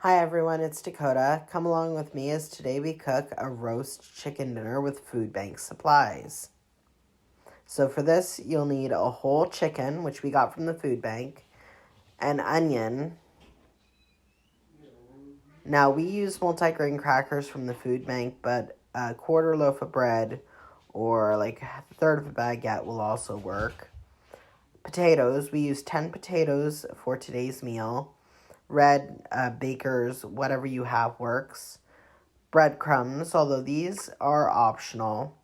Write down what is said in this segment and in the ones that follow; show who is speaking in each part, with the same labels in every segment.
Speaker 1: Hi everyone, it's Dakota. Come along with me as today we cook a roast chicken dinner with food bank supplies. So for this, you'll need a whole chicken, which we got from the food bank, an onion. Now we use multigrain crackers from the food bank, but a quarter loaf of bread or like a third of a baguette will also work. Potatoes, we use 10 potatoes for today's meal. Red, Baker's, whatever you have works. Breadcrumbs, although these are optional,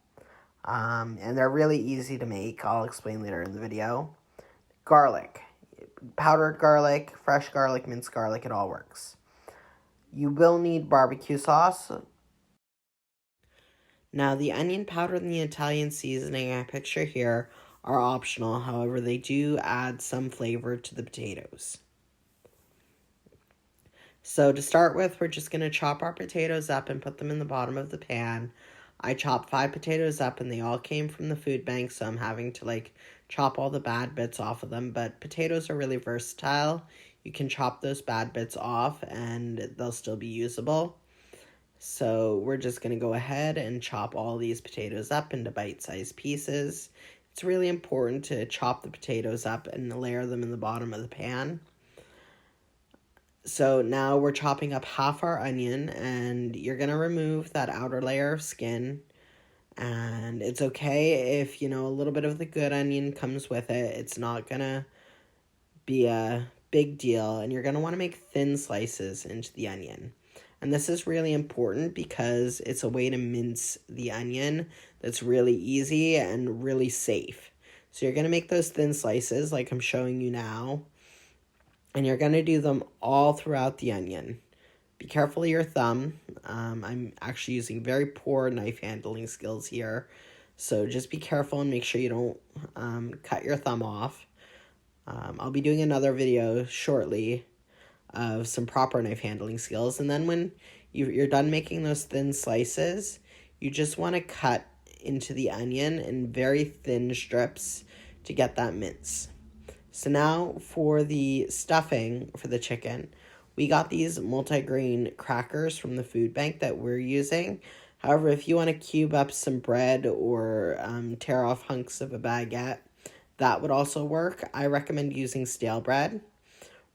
Speaker 1: and they're really easy to make. I'll explain later in the video. Garlic, powdered garlic, fresh garlic, minced garlic, it all works. You will need barbecue sauce. Now, the onion powder and the Italian seasoning I picture here are optional. However, they do add some flavor to the potatoes. So to start with, we're just going to chop our potatoes up and put them in the bottom of the pan. I chopped 5 potatoes up and they all came from the food bank, so I'm having to chop all the bad bits off of them. But potatoes are really versatile. You can chop those bad bits off and they'll still be usable. So we're just going to go ahead and chop all these potatoes up into bite-sized pieces. It's really important to chop the potatoes up and layer them in the bottom of the pan. So now we're chopping up half our onion, and you're going to remove that outer layer of skin. And it's okay if, a little bit of the good onion comes with it. It's not going to be a big deal. And you're going to want to make thin slices into the onion. And this is really important because it's a way to mince the onion that's really easy and really safe. So you're going to make those thin slices like I'm showing you now. And you're going to do them all throughout the onion. Be careful of your thumb. I'm actually using very poor knife handling skills here. So just be careful and make sure you don't cut your thumb off. I'll be doing another video shortly of some proper knife handling skills. And then when you're done making those thin slices, you just want to cut into the onion in very thin strips to get that mince. So now for the stuffing for the chicken, we got these multigrain crackers from the food bank that we're using. However, if you want to cube up some bread or tear off hunks of a baguette, that would also work. I recommend using stale bread.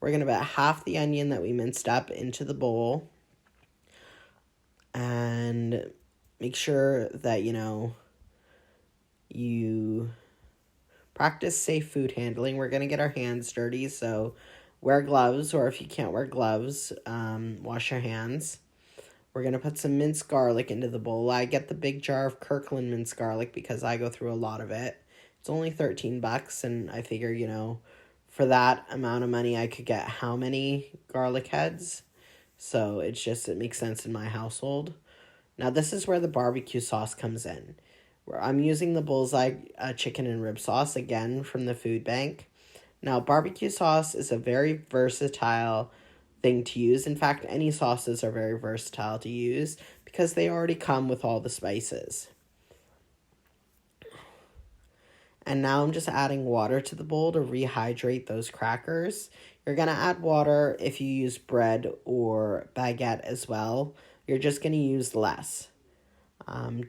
Speaker 1: We're going to put half the onion that we minced up into the bowl. And make sure that, you practice safe food handling. We're going to get our hands dirty, so wear gloves, or if you can't wear gloves, wash your hands. We're going to put some minced garlic into the bowl. I get the big jar of Kirkland minced garlic because I go through a lot of it. It's only $13, and I figure, for that amount of money, I could get how many garlic heads? So it makes sense in my household. Now, this is where the barbecue sauce comes in. I'm using the Bullseye chicken and rib sauce, again, from the food bank. Now, barbecue sauce is a very versatile thing to use. In fact, any sauces are very versatile to use because they already come with all the spices. And now I'm just adding water to the bowl to rehydrate those crackers. You're going to add water if you use bread or baguette as well. You're just going to use less.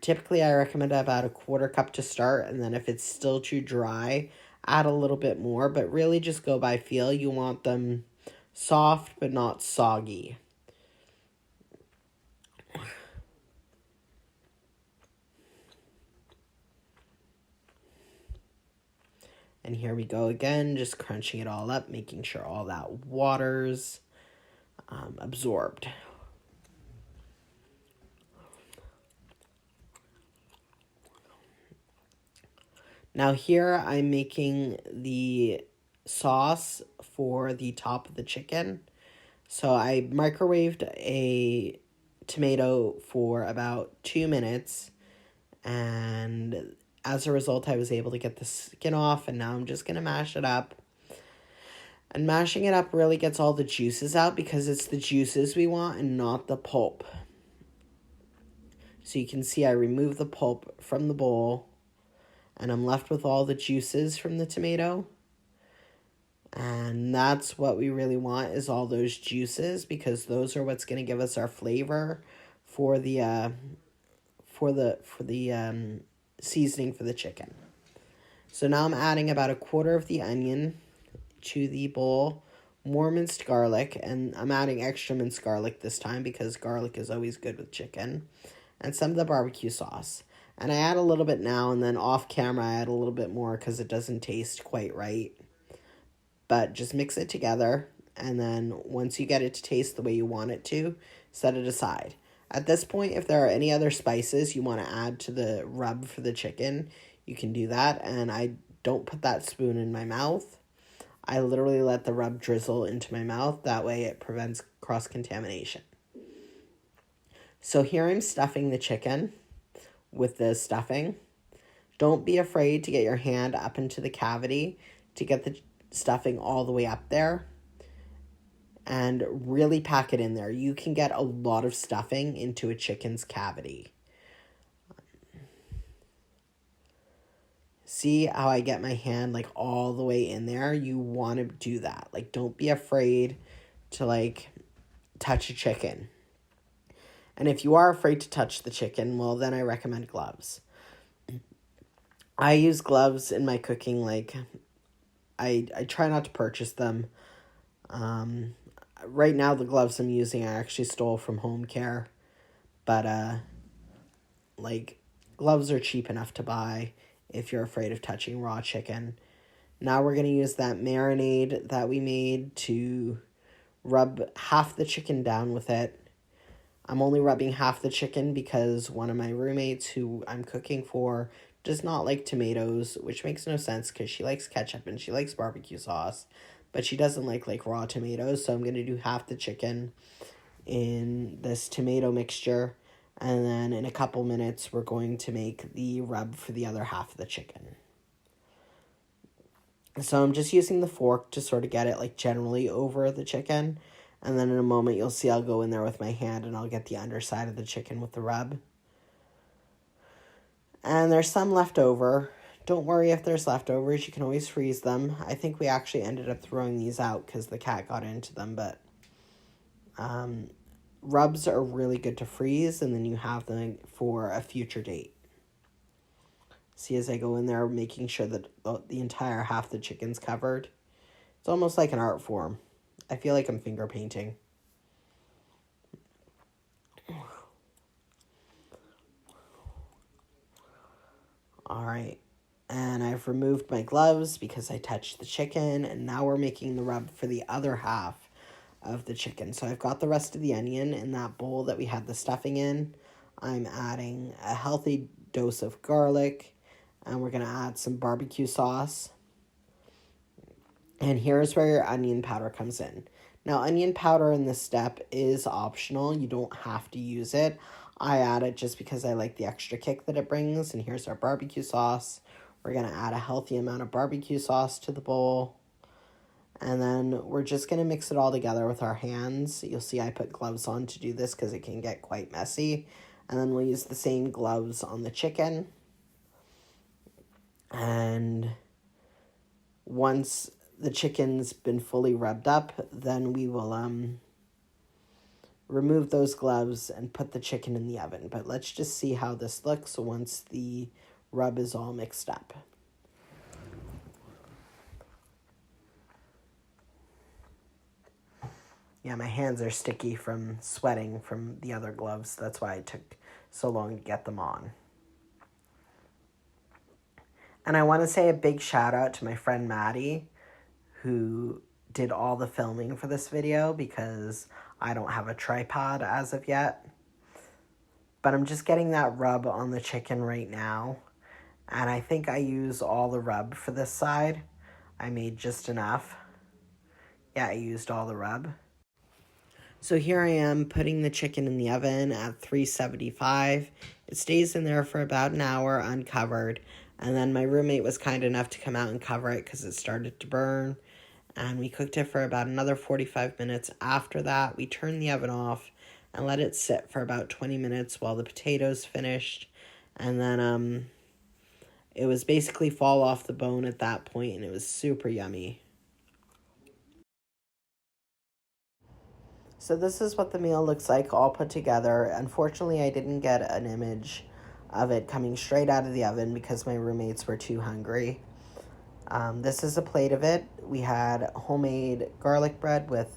Speaker 1: Typically, I recommend about a quarter cup to start, and then if it's still too dry, add a little bit more, but really just go by feel. You want them soft but not soggy. And here we go again, just crunching it all up, making sure all that water's absorbed. Now here I'm making the sauce for the top of the chicken. So I microwaved a tomato for about 2 minutes, and as a result I was able to get the skin off, and now I'm just going to mash it up. And mashing it up really gets all the juices out because it's the juices we want and not the pulp. So you can see I removed the pulp from the bowl, and I'm left with all the juices from the tomato. And that's what we really want, is all those juices, because those are what's going to give us our flavor for the seasoning for the chicken. So now I'm adding about 1/4 of the onion to the bowl, more minced garlic, and I'm adding extra minced garlic this time because garlic is always good with chicken, and some of the barbecue sauce. And I add a little bit now, and then off camera I add a little bit more because it doesn't taste quite right. But just mix it together, and then once you get it to taste the way you want it to, set it aside. At this point, if there are any other spices you want to add to the rub for the chicken, you can do that. And I don't put that spoon in my mouth. I literally let the rub drizzle into my mouth. That way it prevents cross-contamination. So here I'm stuffing the chicken with the stuffing. Don't be afraid to get your hand up into the cavity to get the stuffing all the way up there. And really pack it in there. You can get a lot of stuffing into a chicken's cavity. See how I get my hand like all the way in there? You want to do that. Like, don't be afraid to like touch a chicken. And if you are afraid to touch the chicken, well, then I recommend gloves. I use gloves in my cooking. Like, I try not to purchase them. Right now, the gloves I'm using I actually stole from Home Care. But, like, gloves are cheap enough to buy if you're afraid of touching raw chicken. Now we're going to use that marinade that we made to rub half the chicken down with it. I'm only rubbing half the chicken because one of my roommates who I'm cooking for does not like tomatoes, which makes no sense because she likes ketchup and she likes barbecue sauce, but she doesn't like raw tomatoes. So I'm going to do half the chicken in this tomato mixture, and then in a couple minutes we're going to make the rub for the other half of the chicken. So I'm just using the fork to sort of get it like generally over the chicken. And then in a moment, you'll see I'll go in there with my hand and I'll get the underside of the chicken with the rub. And there's some left over. Don't worry if there's leftovers. You can always freeze them. I think we actually ended up throwing these out because the cat got into them. But rubs are really good to freeze, and then you have them for a future date. See, as I go in there, making sure that the entire half the chicken's covered. It's almost like an art form. I feel like I'm finger painting. All right. And I've removed my gloves because I touched the chicken. And now we're making the rub for the other half of the chicken. So I've got the rest of the onion in that bowl that we had the stuffing in. I'm adding a healthy dose of garlic. And we're going to add some barbecue sauce. And here's where your onion powder comes in. Now, onion powder in this step is optional. You don't have to use it. I add it just because I like the extra kick that it brings. And here's our barbecue sauce. We're going to add a healthy amount of barbecue sauce to the bowl. And then we're just going to mix it all together with our hands. You'll see I put gloves on to do this because it can get quite messy. And then we'll use the same gloves on the chicken. And once the chicken's been fully rubbed up, then we will remove those gloves and put the chicken in the oven. But let's just see how this looks once the rub is all mixed up. Yeah, my hands are sticky from sweating from the other gloves. That's why it took so long to get them on. And I want to say a big shout out to my friend Maddie, who did all the filming for this video because I don't have a tripod as of yet. But I'm just getting that rub on the chicken right now. And I think I used all the rub for this side. I made just enough. Yeah, I used all the rub. So here I am putting the chicken in the oven at 375. It stays in there for about an hour uncovered. And then my roommate was kind enough to come out and cover it because it started to burn. And we cooked it for about another 45 minutes. After that, we turned the oven off and let it sit for about 20 minutes while the potatoes finished. And then it was basically fall off the bone at that point, and it was super yummy. So this is what the meal looks like all put together. Unfortunately, I didn't get an image of it coming straight out of the oven because my roommates were too hungry. This is a plate of it. We had homemade garlic bread with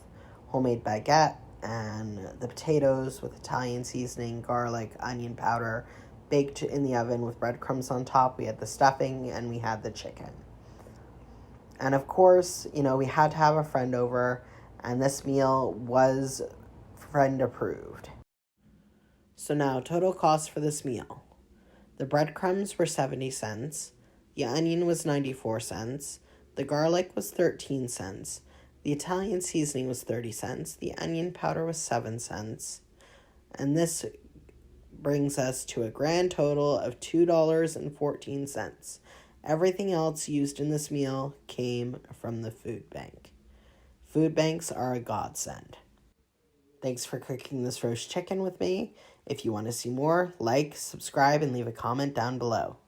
Speaker 1: homemade baguette and the potatoes with Italian seasoning, garlic, onion powder, baked in the oven with breadcrumbs on top. We had the stuffing and we had the chicken. And of course, we had to have a friend over, and this meal was friend approved. So now, total cost for this meal. The breadcrumbs were 70 cents, the onion was 94 cents, the garlic was 13 cents, the Italian seasoning was 30 cents, the onion powder was 7 cents, and this brings us to a grand total of $2.14. Everything else used in this meal came from the food bank. Food banks are a godsend. Thanks for cooking this roast chicken with me. If you want to see more, like, subscribe, and leave a comment down below.